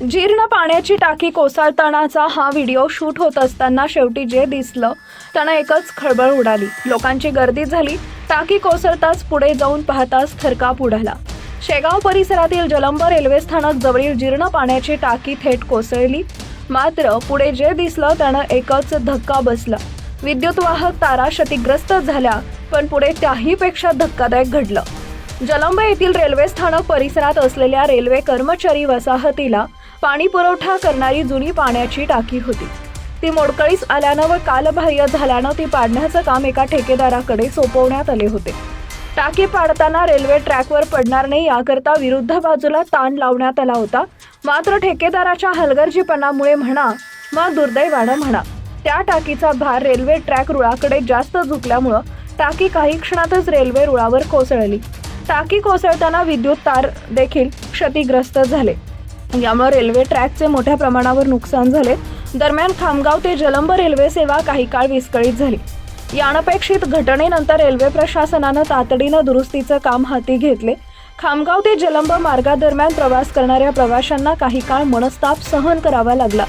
जीर्ण पाण्याची टाकी कोसळतानाचा हा व्हिडिओ शूट होत असताना शेवटी जे दिसलं त्यानं एकच खळबळ उडाली। लोकांची गर्दी झाली। टाकी कोसळताच पुढे जाऊन पाहताच थरकाप उडाला। शेगाव परिसरातील जलंब रेल्वे स्थानक जवळील जीर्ण पाण्याची टाकी थेट कोसळली। मात्र पुढे जे दिसलं त्यानं एकच धक्का बसला। विद्युत वाहक तारा क्षतिग्रस्त झाल्या, पण पुढे त्याहीपेक्षा धक्कादायक घडलं। जलंब येथील रेल्वे स्थानक परिसरात असलेल्या रेल्वे कर्मचारी वसाहतीला पाणी पुरवठा करणारी जुनी पाण्याची टाकी होती। ती मोडकळीस आल्यानं व कालबाह्य झाल्यानं ती पाडण्याचं काम एका ठेकेदाराकडे सोपवण्यात आले होते। टाकी पाडताना रेल्वे ट्रॅकवर पडणार नाही याकरता विरुद्ध बाजूला ताण लावण्यात आला होता। मात्र ठेकेदाराच्या हलगर्जीपणामुळे म्हणा वा दुर्दैवानं म्हणा, त्या टाकीचा भार रेल्वे ट्रॅक रुळाकडे जास्त झुकल्यामुळे टाकी काही क्षणातच रेल्वे रुळावर कोसळली। टाकी कोसळताना विद्युत तार देखील क्षतिग्रस्त झाले। यामुळे रेल्वे ट्रॅकचे मोठ्या प्रमाणावर नुकसान झाले। दरम्यान खामगाव ते जलंब रेल्वे सेवा काही काळ विस्कळीत झाली। या अनपेक्षित घटनेनंतर रेल्वे प्रशासनानं तातडीनं दुरुस्तीचं काम हाती घेतले। खामगाव ते जलंब मार्गादरम्यान प्रवास करणाऱ्या प्रवाशांना काही काळ मनस्ताप सहन करावा लागला।